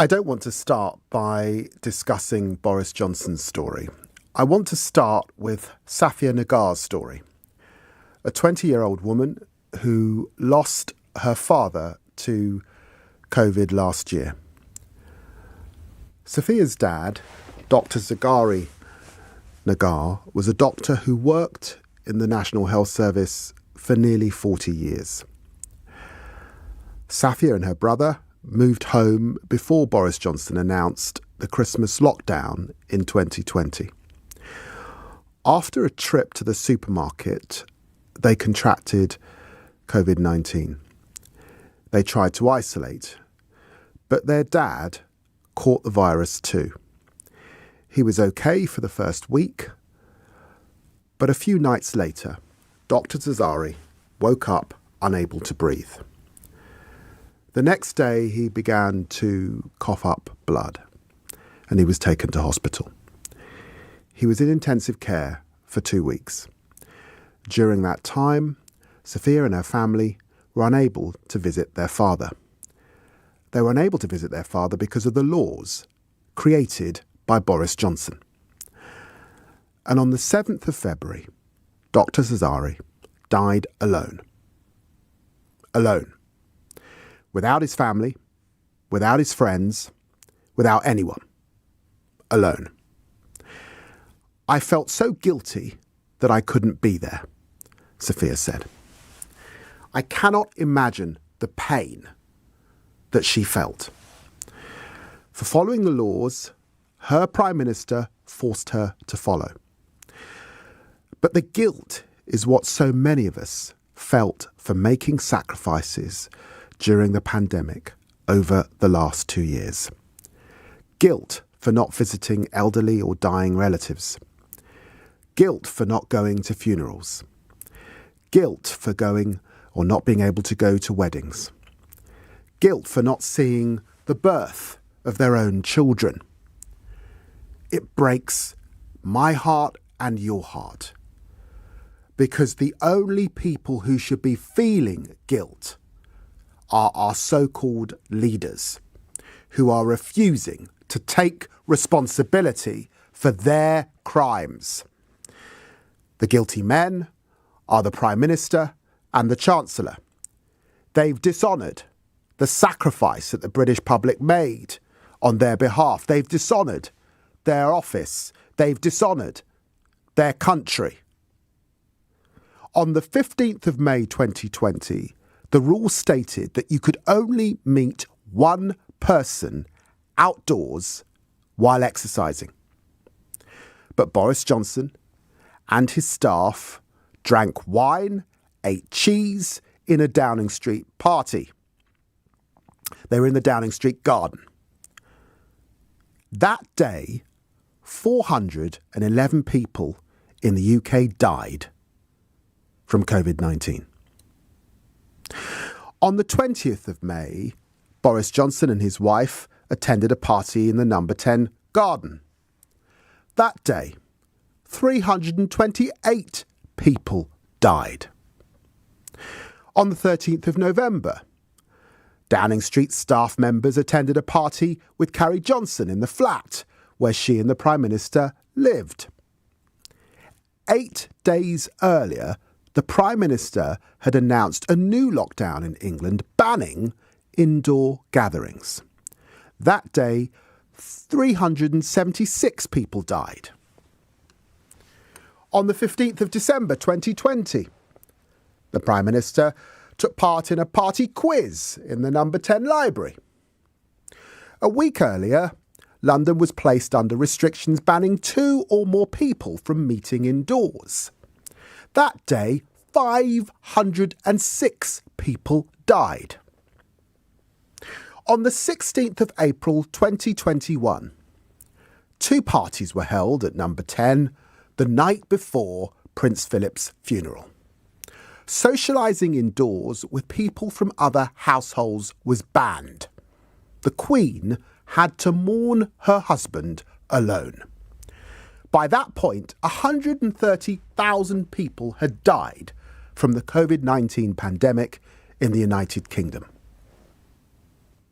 I don't want to start by discussing Boris Johnson's story. I want to start with Safia Nagar's story, a 20-year-old woman who lost her father to COVID last year. Safia's dad, Dr. Zagari Nagar, was a doctor who worked in the National Health Service for nearly 40 years. Safia and her brother moved home before Boris Johnson announced the Christmas lockdown in 2020. After a trip to the supermarket, they contracted COVID-19. They tried to isolate, but their dad caught the virus too. He was okay for the first week, but a few nights later, Dr. Zagari woke up unable to breathe. The next day, he began to cough up blood, and he was taken to hospital. He was in intensive care for 2 weeks. During that time, Safia and her family were unable to visit their father. They were unable to visit their father because of the laws created by Boris Johnson. And on the 7th of February, Dr. Zagari died alone. Alone. Without his family, without his friends, without anyone. Alone. I felt so guilty that I couldn't be there, Safia said. I cannot imagine the pain that she felt. For following the laws, her Prime Minister forced her to follow. But the guilt is what so many of us felt for making sacrifices during the pandemic over the last 2 years. Guilt for not visiting elderly or dying relatives. Guilt for not going to funerals. Guilt for going or not being able to go to weddings. Guilt for not seeing the birth of their own children. It breaks my heart and your heart, because the only people who should be feeling guilt are our so-called leaders, who are refusing to take responsibility for their crimes. The guilty men are the Prime Minister and the Chancellor. They've dishonoured the sacrifice that the British public made on their behalf. They've dishonoured their office. They've dishonoured their country. On the 15th of May 2020, the rule stated that you could only meet one person outdoors while exercising. But Boris Johnson and his staff drank wine, ate cheese in a Downing Street party. They were in the Downing Street garden. That day, 411 people in the UK died from COVID-19. On the 20th of May, Boris Johnson and his wife attended a party in the number 10 garden. That day, 328 people died. On the 13th of November, Downing Street staff members attended a party with Carrie Johnson in the flat where she and the Prime Minister lived. 8 days earlier, the Prime Minister had announced a new lockdown in England banning indoor gatherings. That day, 376 people died. On the 15th of December 2020, the Prime Minister took part in a party quiz in the number 10 library. A week earlier, London was placed under restrictions banning 2 or more people from meeting indoors. That day, 506 people died. On the 16th of April 2021, 2 parties were held at number 10 the night before Prince Philip's funeral. Socialising indoors with people from other households was banned. The Queen had to mourn her husband alone. By that point, 130,000 people had died from the COVID-19 pandemic in the United Kingdom.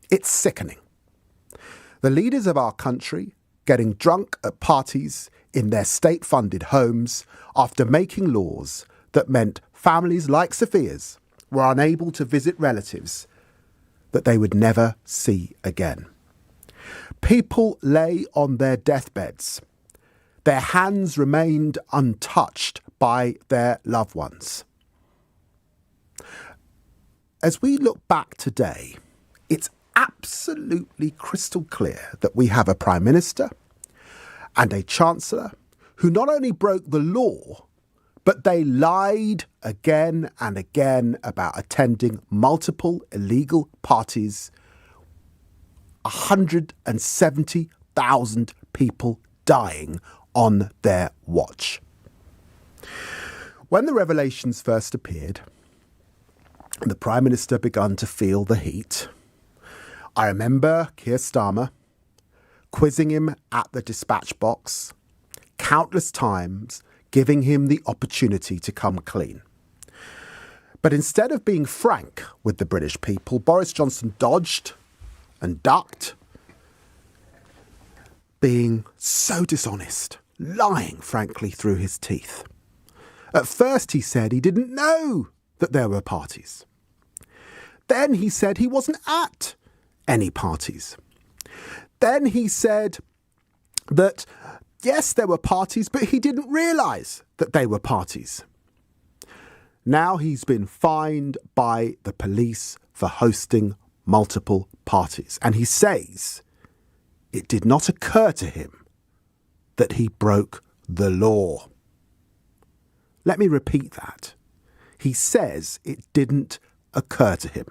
It's sickening. The leaders of our country getting drunk at parties in their state-funded homes after making laws that meant families like Sophia's were unable to visit relatives that they would never see again. People lay on their deathbeds. Their hands remained untouched by their loved ones. As we look back today, it's absolutely crystal clear that we have a Prime Minister and a Chancellor who not only broke the law, but they lied again and again about attending multiple illegal parties. 170,000 people dying on their watch. When the revelations first appeared, the Prime Minister began to feel the heat. I remember Keir Starmer quizzing him at the dispatch box countless times, giving him the opportunity to come clean. But instead of being frank with the British people, Boris Johnson dodged and ducked, being so dishonest, lying frankly through his teeth. At first he said he didn't know that there were parties. Then he said he wasn't at any parties. Then he said that, yes, there were parties, but he didn't realise that they were parties. Now he's been fined by the police for hosting multiple parties. And he says it did not occur to him that he broke the law. Let me repeat that. He says it didn't occur to him.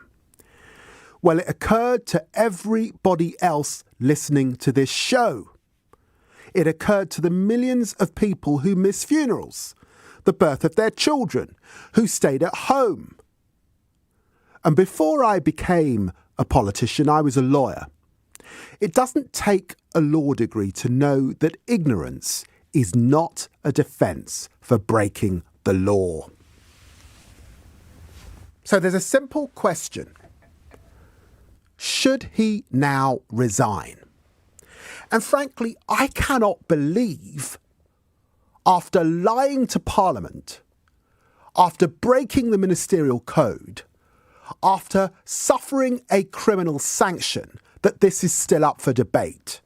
Well, it occurred to everybody else listening to this show. It occurred to the millions of people who miss funerals, the birth of their children, who stayed at home. And before I became a politician, I was a lawyer. It doesn't take a law degree to know that ignorance is not a defence for breaking the law. So there's a simple question. Should he now resign? And frankly, I cannot believe, after lying to Parliament, after breaking the ministerial code, after suffering a criminal sanction, that this is still up for debate.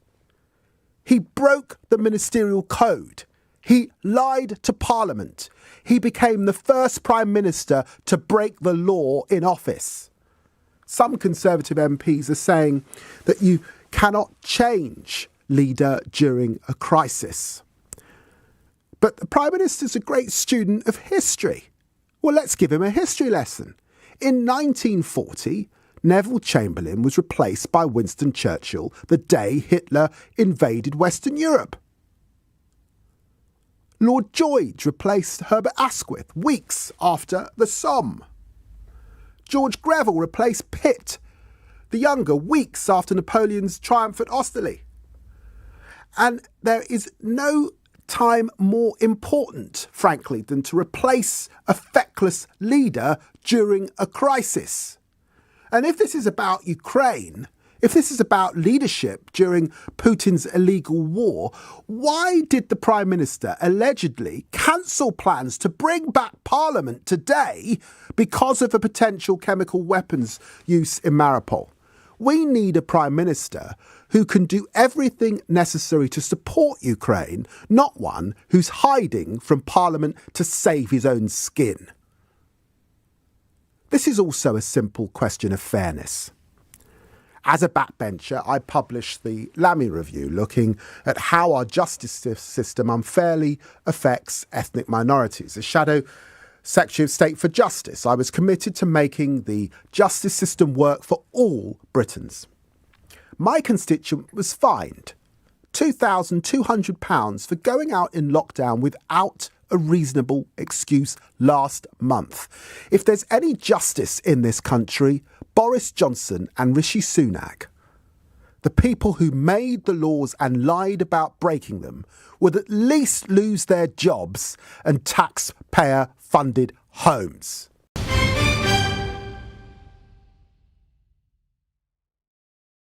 He broke the ministerial code. He lied to Parliament. He became the first Prime Minister to break the law in office. Some Conservative MPs are saying that you cannot change leader during a crisis. But the Prime Minister's a great student of history. Well, let's give him a history lesson. In 1940, Neville Chamberlain was replaced by Winston Churchill the day Hitler invaded Western Europe. Lord George replaced Herbert Asquith weeks after the Somme. George Greville replaced Pitt the Younger weeks after Napoleon's triumph at Austerlitz. And there is no time more important, frankly, than to replace a feckless leader during a crisis. And if this is about Ukraine, if this is about leadership during Putin's illegal war, why did the Prime Minister allegedly cancel plans to bring back Parliament today because of a potential chemical weapons use in Mariupol? We need a Prime Minister who can do everything necessary to support Ukraine, not one who's hiding from Parliament to save his own skin. This is also a simple question of fairness. As a backbencher, I published the Lammy review looking at how our justice system unfairly affects ethnic minorities. As Shadow Secretary of State for Justice, I was committed to making the justice system work for all Britons. My constituent was fined £2,200 for going out in lockdown without a reasonable excuse last month. If there's any justice in this country, Boris Johnson and Rishi Sunak, the people who made the laws and lied about breaking them, would at least lose their jobs and taxpayer-funded homes.